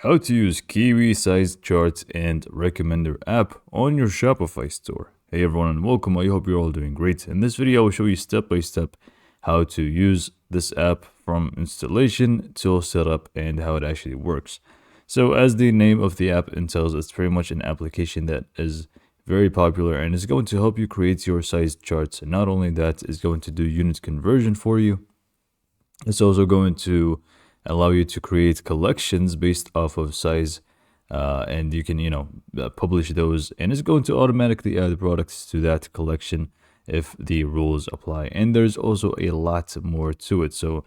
How to use Kiwi size charts and recommender app on your Shopify store. Hey everyone and welcome. I hope you're all doing great. In this video I will show you step by step how to use this app from installation till setup and how it actually works. So as the name of the app entails, it's pretty much an application that is very popular and is going to help you create your size charts. And not only that, it's going to do unit conversion for you. It's also going to allow you to create collections based off of size, and you can publish those, and it's going to automatically add products to that collection if the rules apply. And there's also a lot more to it. So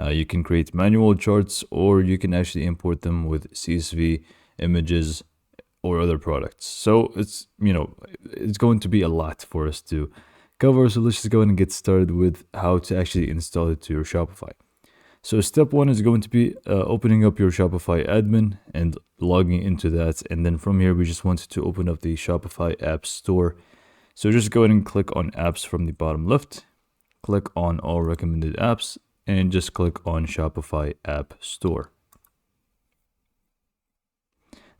you can create manual charts, or you can actually import them with CSV images or other products. So it's going to be a lot for us to cover. So let's just go ahead and get started with how to actually install it to your Shopify. So step one is going to be opening up your Shopify admin and logging into that. And then from here, we just wanted to open up the Shopify app store. So just go ahead and click on apps from the bottom left, click on all recommended apps, and just click on Shopify app store.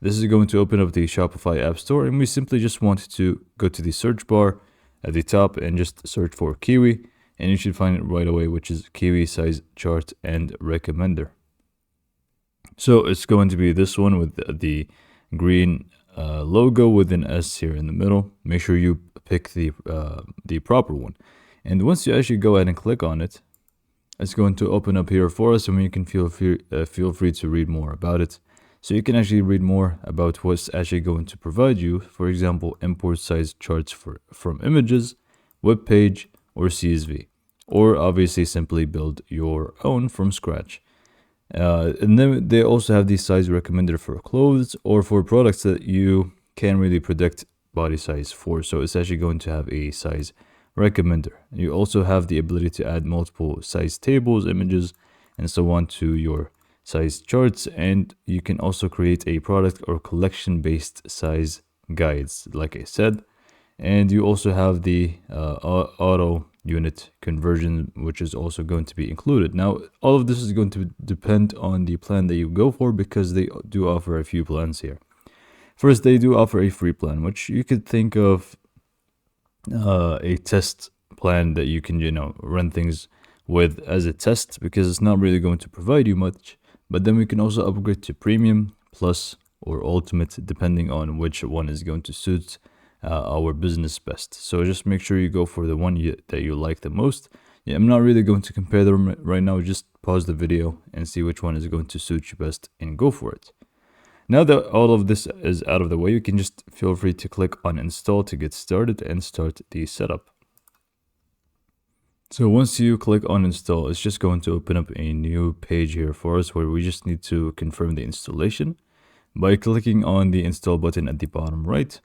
This is going to open up the Shopify app store, and we simply just want to go to the search bar at the top and just search for Kiwi. And you should find it right away, which is Kiwi size chart and recommender. So it's going to be this one with the green logo with an S here in the middle. Make sure you pick the proper one. And once you actually go ahead and click on it, it's going to open up here for us, and you can feel free to read more about it. So you can actually read more about what's actually going to provide you. For example, import size charts from images, web page, or CSV, or obviously simply build your own from scratch. And then they also have the size recommender for clothes or for products that you can't really predict body size for. So it's actually going to have a size recommender. You also have the ability to add multiple size tables, images, and so on to your size charts. And you can also create a product or collection based size guides, like I said. And you also have the auto unit conversion, which is also going to be included. Now, all of this is going to depend on the plan that you go for, because they do offer a few plans here. First, they do offer a free plan, which you could think of a test plan that you can, run things with as a test, because it's not really going to provide you much. But then we can also upgrade to premium, plus, or ultimate, depending on which one is going to suit our business best. So just make sure you go for the one that you like the most. I'm not really going to compare them right now. Just pause the video and see which one is going to suit you best and go for it. Now that all of this is out of the way, you can just feel free to click on install to get started and start the setup. So once you click on install, it's just going to open up a new page here for us, where we just need to confirm the installation by clicking on the install button at the bottom right,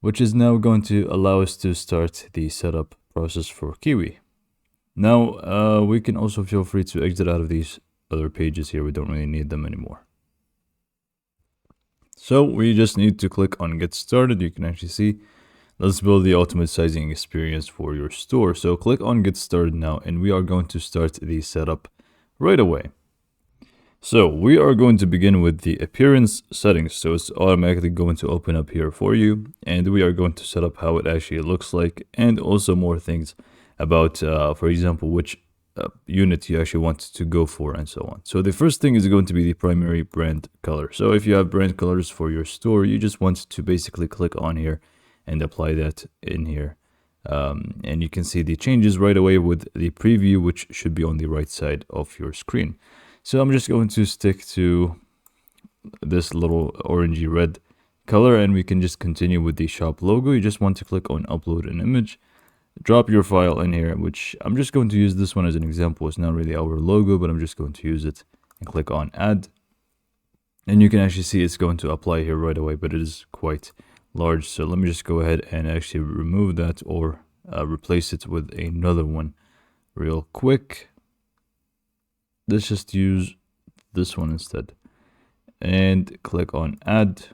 which is now going to allow us to start the setup process for Kiwi. Now, we can also feel free to exit out of these other pages here. We don't really need them anymore. So we just need to click on get started. You can actually see, let's build the ultimate sizing experience for your store. So click on get started now, and we are going to start the setup right away. So we are going to begin with the appearance settings. So it's automatically going to open up here for you, and we are going to set up how it actually looks like, and also more things about, for example, which unit you actually want to go for, and so on. So the first thing is going to be the primary brand color. So if you have brand colors for your store, you just want to basically click on here and apply that in here. And you can see the changes right away with the preview, which should be on the right side of your screen. So I'm just going to stick to this little orangey red color, and we can just continue with the shop logo. You just want to click on upload an image, drop your file in here, which I'm just going to use this one as an example. It's not really our logo, but I'm just going to use it, and click on add. And you can actually see it's going to apply here right away, but it is quite large. So let me just go ahead and actually remove that, or replace it with another one real quick. Let's just use this one instead, and click on add.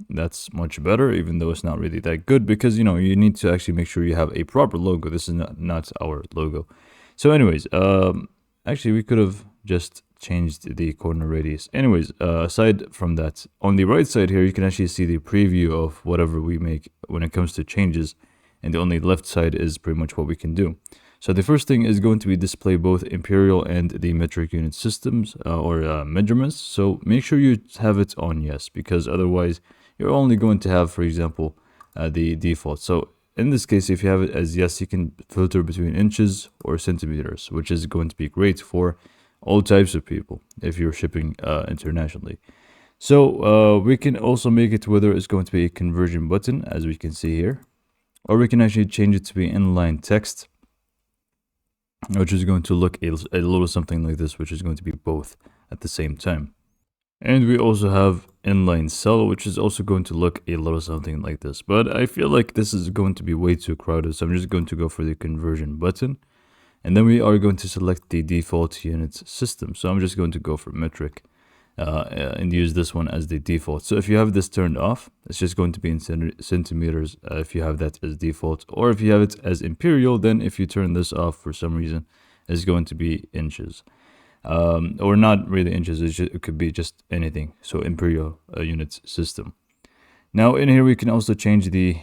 That's much better, even though it's not really that good, because you need to actually make sure you have a proper logo. This is not our logo. So anyways, actually we could have just changed the corner radius. Anyways, aside from that, on the right side here, you can actually see the preview of whatever we make when it comes to changes. And on the left side is pretty much what we can do. So the first thing is going to be display both imperial and the metric unit systems or measurements. So make sure you have it on yes, because otherwise you're only going to have, for example, the default. So in this case, if you have it as yes, you can filter between inches or centimeters, which is going to be great for all types of people if you're shipping internationally. So we can also make it whether it's going to be a conversion button, as we can see here, or we can actually change it to be inline text, which is going to look a little something like this, which is going to be both at the same time. And we also have inline cell, which is also going to look a little something like this. But I feel like this is going to be way too crowded, so I'm just going to go for the conversion button. And then we are going to select the default units system. So I'm just going to go for metric and use this one as the default. So if you have this turned off, it's just going to be in centimeters if you have that as default. Or if you have it as imperial, then if you turn this off for some reason, it's going to be inches. Or not really inches, it could be just anything. So imperial units system. Now in here we can also change the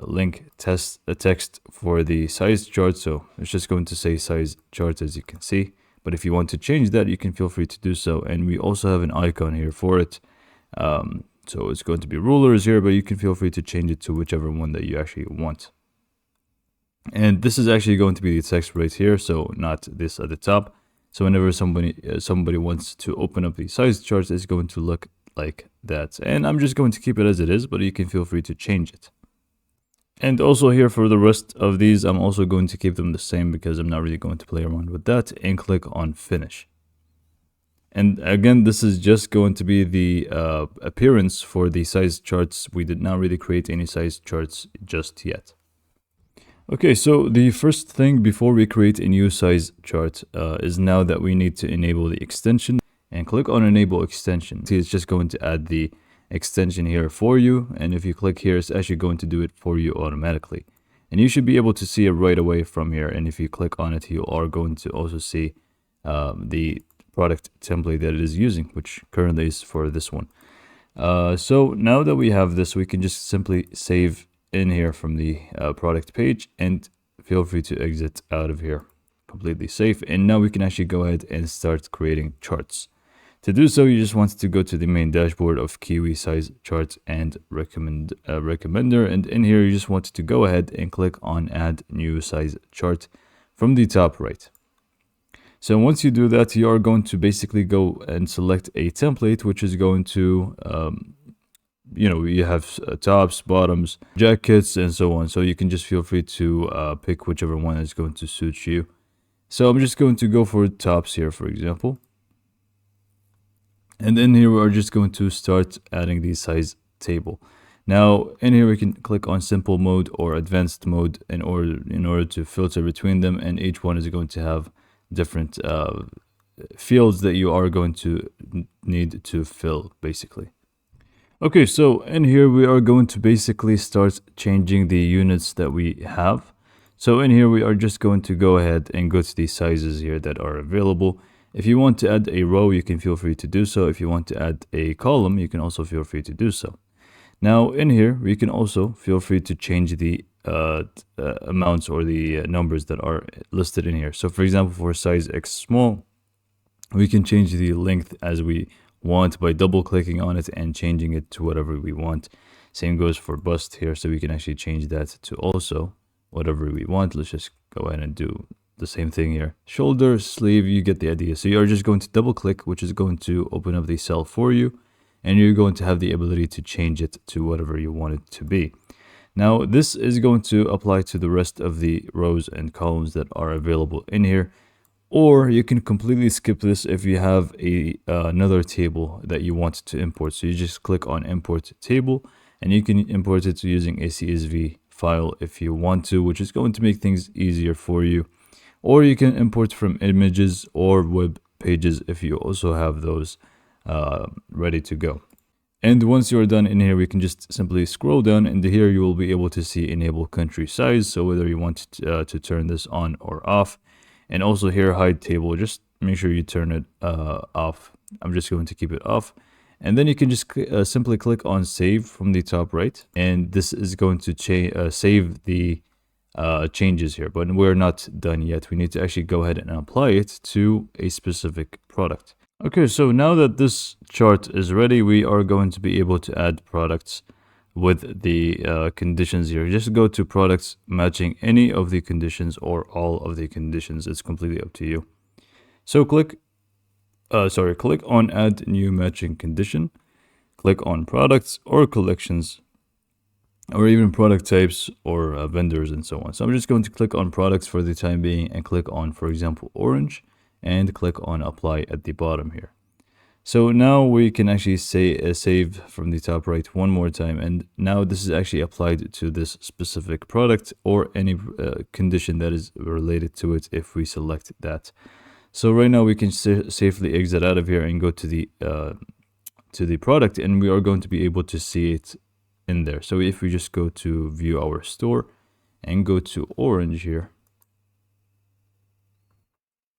link text for the size chart. So it's just going to say size chart, as you can see. But if you want to change that, you can feel free to do so. And we also have an icon here for it. So it's going to be rulers here, but you can feel free to change it to whichever one that you actually want. And this is actually going to be the text right here, so not this at the top. So whenever somebody wants to open up the size chart, it's going to look like that. And I'm just going to keep it as it is, but you can feel free to change it. And also here for the rest of these, I'm also going to keep them the same because I'm not really going to play around with that, and click on finish. And again, this is just going to be the appearance for the size charts. We did not really create any size charts just yet. Okay, so the first thing before we create a new size chart is now that we need to enable the extension, and click on enable extension. See, it's just going to add the extension here for you, and if you click here, it's actually going to do it for you automatically. And you should be able to see it right away from here, and if you click on it, you are going to also see the product template that it is using, which currently is for this one. So now that we have this, we can just simply save in here from the product page, and feel free to exit out of here completely safe. And now we can actually go ahead and start creating charts. To do so, you just want to go to the main dashboard of Kiwi size charts and recommender, and in here you just want to go ahead and click on add new size chart from the top right. So once you do that, you are going to basically go and select a template, which is going to you have tops, bottoms, jackets, and so on. So you can just feel free to pick whichever one is going to suit you. So I'm just going to go for tops here, for example. And in here, we are just going to start adding the size table. Now, in here, we can click on simple mode or advanced mode in order to filter between them. And each one is going to have different fields that you are going to need to fill, basically. Okay, so in here, we are going to basically start changing the units that we have. So in here, we are just going to go ahead and go to the sizes here that are available. If you want to add a row, you can feel free to do so. If you want to add a column, you can also feel free to do so. Now in here, we can also feel free to change the amounts or the numbers that are listed in here. So for example, for size X small, we can change the length as we want by double clicking on it and changing it to whatever we want. Same goes for bust here. So we can actually change that to also whatever we want. Let's just go ahead and do the same thing here. Shoulder, sleeve, you get the idea. So you're just going to double click, which is going to open up the cell for you, and you're going to have the ability to change it to whatever you want it to be. Now this is going to apply to the rest of the rows and columns that are available in here, or you can completely skip this if you have another table that you want to import. So you just click on import table, and you can import it using a CSV file if you want to, which is going to make things easier for you. Or you can import from images or web pages if you also have those ready to go. And once you're done in here, we can just simply scroll down, and here you will be able to see enable country size. So whether you want to turn this on or off. And also here, hide table, just make sure you turn it off. I'm just going to keep it off. And then you can just simply click on save from the top right. And this is going to save the changes here, but we're not done yet. We need to actually go ahead and apply it to a specific product. Okay, so now that this chart is ready, we are going to be able to add products with the conditions here. Just go to products matching any of the conditions or all of the conditions. It's completely up to you. So click on add new matching condition, click on products or collections, or even product types or vendors and so on. So I'm just going to click on products for the time being and click on, for example, orange, and click on apply at the bottom here. So now we can actually say save from the top right one more time, and now this is actually applied to this specific product or any condition that is related to it if we select that. So right now we can safely exit out of here and go to the product, and we are going to be able to see it in there. So if we just go to view our store and go to orange here,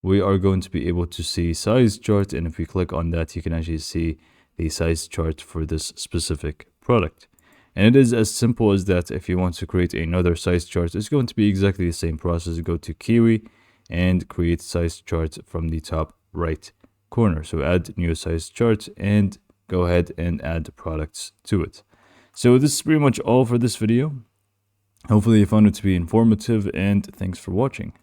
we are going to be able to see size chart, and if we click on that, you can actually see the size chart for this specific product. And it is as simple as that. If you want to create another size chart, it's going to be exactly the same process. Go to Kiwi and create size chart from the top right corner. So add new size chart and go ahead and add products to it. So this is pretty much all for this video. Hopefully you found it to be informative, and thanks for watching.